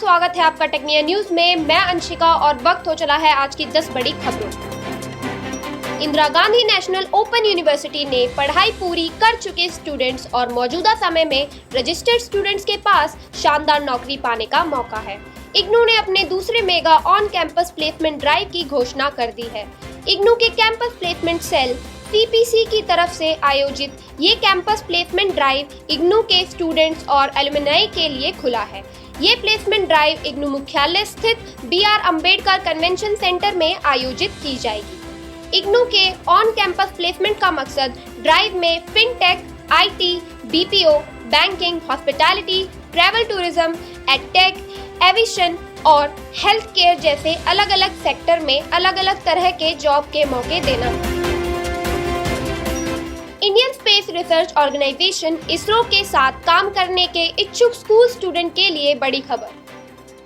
स्वागत है आपका टेक्निया न्यूज में। मैं अंशिका और वक्त हो चला है आज की 10 बड़ी खबरों। Indira Gandhi national open university ने पढ़ाई पूरी कर चुके स्टूडेंट्स और मौजूदा समय में रजिस्टर्ड स्टूडेंट्स के पास शानदार नौकरी पाने का मौका है। इग्नू ने अपने दूसरे mega on campus placement drive की घोषणा कर दी है। इग्नू के कैंपस प्लेसमेंट सेल CPC की तरफ से आयोजित ये कैंपस प्लेसमेंट ड्राइव इग्नू के स्टूडेंट्स और एलुमनाई के लिए खुला है। ये प्लेसमेंट ड्राइव इग्नू मुख्यालय स्थित BR अम्बेडकर कन्वेंशन सेंटर में आयोजित की जाएगी। इग्नू के ऑन कैंपस प्लेसमेंट का मकसद ड्राइव में fintech, IT, BPO, banking, hospitality, travel tourism, edtech, aviation और हेल्थ केयर जैसे अलग अलग सेक्टर में अलग अलग तरह के जॉब के मौके देना। Indian space research organisation ISRO के साथ काम करने के इच्छुक स्कूल स्टूडेंट के लिए बड़ी खबर।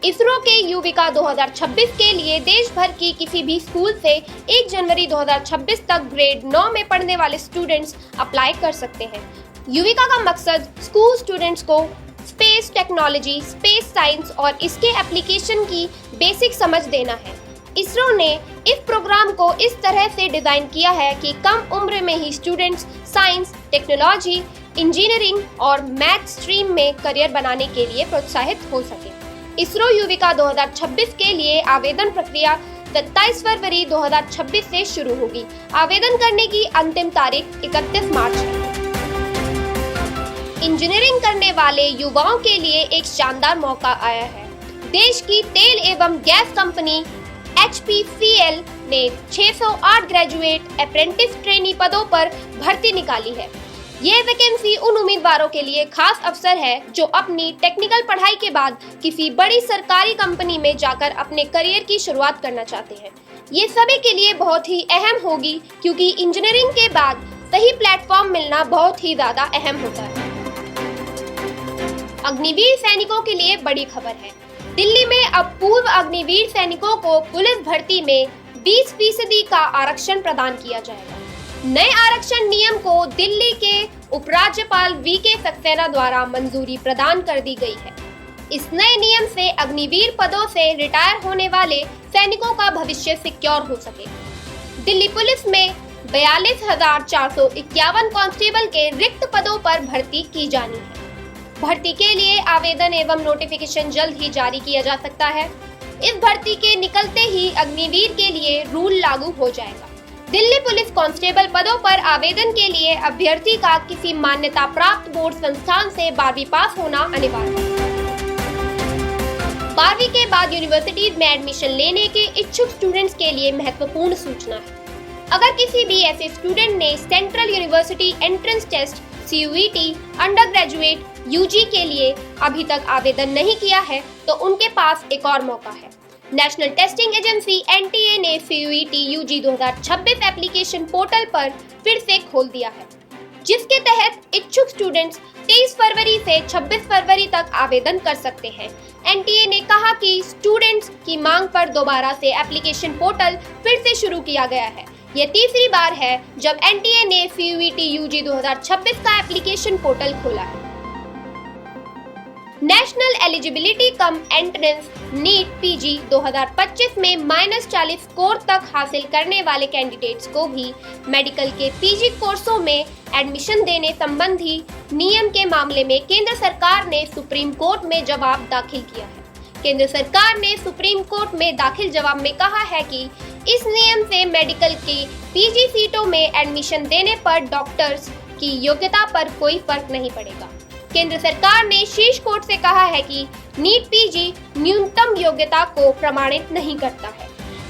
इसरो के युविका 2026 के लिए देश भर की किसी भी स्कूल से 1 जनवरी 2026 तक ग्रेड 9 में पढ़ने वाले स्टूडेंट्स अप्लाई कर सकते हैं। युविका का मकसद स्कूल स्टूडेंट्स को स्पेस टेक्नोलॉजी, स्पेस साइंस और इसके एप्लीकेशन की बेसिक समझ देना है। इसरो ने इस प्रोग्राम को इस तरह से डिजाइन किया है कि कम उम्र में ही स्टूडेंट्स साइंस, टेक्नोलॉजी, इंजीनियरिंग और मैथ स्ट्रीम में करियर बनाने के लिए प्रोत्साहित हो सके। इसरो युविका 2026 के लिए आवेदन प्रक्रिया 27 फरवरी 2026 से शुरू होगी। आवेदन करने की अंतिम तारीख 31 मार्च है। इंजीनियरिंग करने वाले युवाओं के लिए एक शानदार मौका आया है। देश की तेल एवं गैस कंपनी HPCL ने 608 ग्रेजुएट अप्रेंटिस ट्रेनी पदों पर भर्ती निकाली है। यह वैकेंसी उन उम्मीदवारों के लिए खास अवसर है जो अपनी टेक्निकल पढ़ाई के बाद किसी बड़ी सरकारी कंपनी में जाकर अपने करियर की शुरुआत करना चाहते हैं। ये सभी के लिए बहुत ही अहम होगी क्योंकि इंजीनियरिंग के बाद सही प्लेटफॉर्म मिलना बहुत ही ज्यादा अहम होता है। अग्निवीर सैनिकों के लिए बड़ी खबर है। दिल्ली में अब पूर्व अग्निवीर सैनिकों को पुलिस भर्ती में 20% का आरक्षण प्रदान किया जाएगा। नए आरक्षण नियम को दिल्ली के उपराज्यपाल VK सक्सेना द्वारा मंजूरी प्रदान कर दी गई है। इस नए नियम से अग्निवीर पदों से रिटायर होने वाले सैनिकों का भविष्य सिक्योर हो सके। दिल्ली पुलिस में 42,451 कांस्टेबल के रिक्त पदों पर भर्ती की जानी है। भर्ती के लिए आवेदन एवं नोटिफिकेशन जल्द ही जारी किया जा सकता है। इस भर्ती के निकलते ही अग्निवीर के लिए रूल लागू हो जाएगा। दिल्ली पुलिस कांस्टेबल पदों पर आवेदन के लिए अभ्यर्थी का किसी मान्यता प्राप्त बोर्ड संस्थान से 12वीं पास होना अनिवार्य है। 12वीं के बाद यूनिवर्सिटीज में एडमिशन लेने के इच्छुक स्टूडेंट्स के लिए महत्वपूर्ण सूचना है। अगर किसी भी ऐसे स्टूडेंट ने central university entrance test CUET undergraduate UG के लिए अभी तक आवेदन नहीं किया है तो उनके पास एक और मौका है। नेशनल टेस्टिंग एजेंसी NTA ने CUET UG 2026 एप्लीकेशन पोर्टल पर फिर से खोल दिया है, जिसके तहत इच्छुक स्टूडेंट्स 23 फरवरी से 26 फरवरी तक आवेदन कर सकते हैं। NTA ने कहा कि स्टूडेंट्स की मांग पर दोबारा से एप्लीकेशन पोर्टल फिर से शुरू किया गया है। यह तीसरी बार है जब NTA ने CUET UG 2026 का एप्लीकेशन पोर्टल खोला है। National eligibility cum entrance NEET PG 2025 में -40 स्कोर तक हासिल करने वाले कैंडिडेट्स को भी मेडिकल के PG कोर्सों में एडमिशन देने संबंधी नियम के मामले में केंद्र सरकार ने सुप्रीम कोर्ट में जवाब दाखिल किया है। केंद्र सरकार ने सुप्रीम कोर्ट में दाखिल जवाब में कहा है कि इस नियम से मेडिकल की PG सीटों में एडमिशन देने पर डॉक्टर्स की योग्यता पर कोई फर्क नहीं पड़ेगा। केंद्र सरकार ने शीर्ष कोर्ट से कहा है कि नीट PG न्यूनतम योग्यता को प्रमाणित नहीं करता है।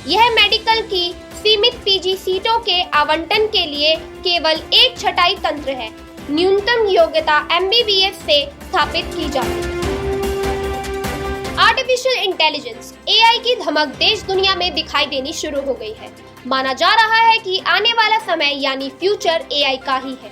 यह मेडिकल की सीमित PG सीटों के आवंटन के लिए केवल एक छटाई तंत्र है। न्यूनतम योग्यता MBBS से स्थापित की जाती है। आर्टिफिशियल इंटेलिजेंस AI की धमक देश दुनिया में दिखाई देनी शुरू हो गई है। माना जा रहा है कि आने वाला समय यानी फ्यूचर AI का ही है।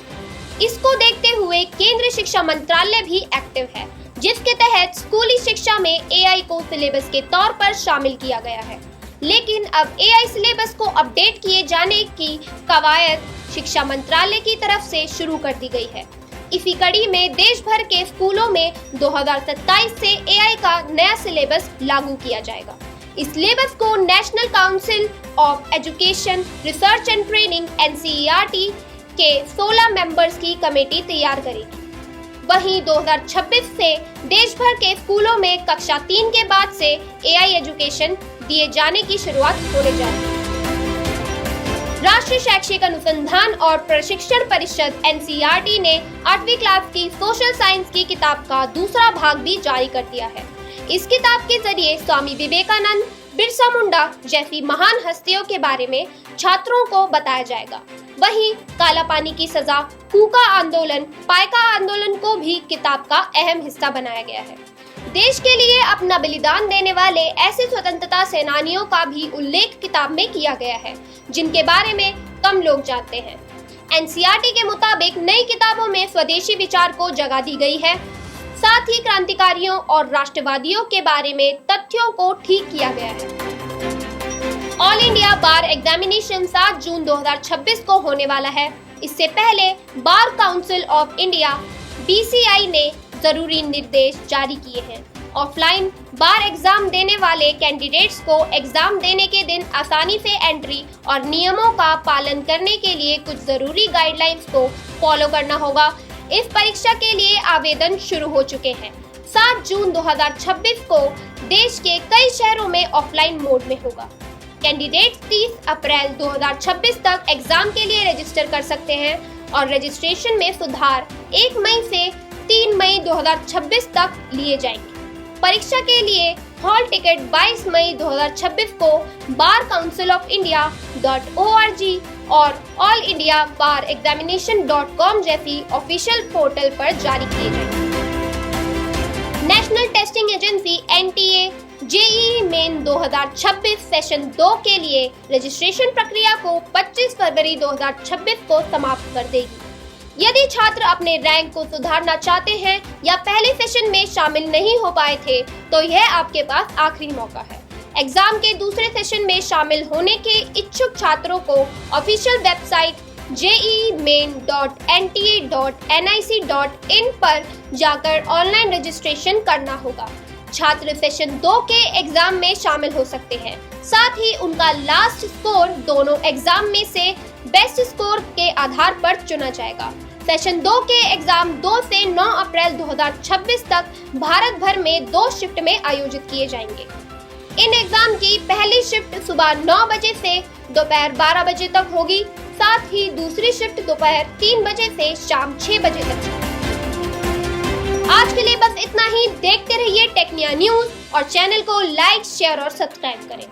इसको देखते हुए केंद्रीय शिक्षा मंत्रालय भी एक्टिव है, जिसके तहत स्कूली शिक्षा में AI को सिलेबस के तौर पर शामिल किया गया है। लेकिन अब AI सिलेबस को अपडेट किए जाने की कवायद शिक्षा मंत्रालय की तरफ से शुरू कर दी गई है। इसी कड़ी में देश भर के स्कूलों में 2027 से एआई का नया सिलेबस लागू किया जाएगा। इस सिलेबस को national council of education research and training NCERT के 16 मेंबर्स की कमेटी तैयार करेगी। वहीं 2026 से देश भर के स्कूलों में कक्षा 3 के बाद से एआई एजुकेशन दिए जाने की शुरुआत होने जा रही है। राष्ट्रीय शैक्षिक अनुसंधान और प्रशिक्षण परिषद NCERT ने 8वीं क्लास की सोशल साइंस की किताब का दूसरा भाग भी जारी कर दिया है। इस किताब के जरिए स्वामी विवेकानंद, बिरसा मुंडा जैसी महान हस्तियों के बारे में छात्रों को बताया जाएगा। वहीं काला पानी की सजा, कूका आंदोलन, पाइका आंदोलन को भी किताब का अहम हिस्सा बनाया गया है। देश के लिए अपना बलिदान देने वाले ऐसे स्वतंत्रता सेनानियों का भी उल्लेख किताब में किया गया है, जिनके बारे में कम लोग जानते हैं। NCERT के मुताबिक नई किताबों में स्वदेशी विचार को जगह दी गई है, साथ ही क्रांतिकारियों और राष्ट्रवादियों के बारे में तथ्यों को ठीक किया गया है। ऑल इंडिया बार एग्जामिनेशन 7 जून 2026 को होने वाला है। इससे पहले bar council of India BCI ने जरूरी निर्देश जारी किए हैं। ऑफलाइन बार एग्जाम देने वाले कैंडिडेट्स को एग्जाम देने के दिन आसानी से एंट्री और नियमों का पालन करने के लिए कुछ जरूरी गाइडलाइंस को फॉलो करना होगा। इस परीक्षा के लिए आवेदन शुरू हो चुके हैं। 7 जून 2026 को देश के कई शहरों में ऑफलाइन मोड में होगा। कैंडिडेट्स 30 अप्रैल 2026 तक एग्जाम के लिए रजिस्टर कर सकते हैं और रजिस्ट्रेशन में सुधार 1 मई से 3 मई 2026 तक लिए जाएंगे। परीक्षा के लिए हॉल टिकट 22 मई 2026 को बार काउंसिल ऑफ इंडिया.org और ऑल इंडिया बार एग्जामिनेशन.com जैसी ऑफिशियल पोर्टल पर जारी किए जाएंगे। National testing agency NTA JEE main 2026 session 2 के लिए रजिस्ट्रेशन प्रक्रिया को 25 फरवरी 2026 को समाप्त कर देगी। यदि छात्र अपने रैंक को सुधारना चाहते हैं या पहले सेशन में शामिल नहीं हो पाए थे, तो यह आपके पास आखिरी मौका है। एग्जाम के दूसरे सेशन में शामिल होने के इच्छुक छात्रों को ऑफिशियल वेबसाइट jeemain.nta.nic.in पर जाकर ऑनलाइन रजिस्ट्रेशन करना होगा। छात्र सेशन 2 के एग्जाम में शामिल हो सकते हैं। साथ ही उनका लास्ट स्कोर दोनों एग्जाम में से बेस्ट स्कोर के आधार पर चुना जाएगा। सेशन 2 के एग्जाम 2 से 9 अप्रैल 2026 तक भारत भर में 2 शिफ्ट में आयोजित किए जाएंगे। इन एग्जाम की पहली शिफ्ट सुबह 9 बजे से दोपहर 12 बजे तक होगी। साथ ही दूसरी शिफ्ट दोपहर 3 बजे से शाम 6 बजे तक। आज के लिए बस इतना ही। देखते रहिए टेक्निया न्यूज और चैनल को लाइक, शेयर और सब्सक्राइब करें।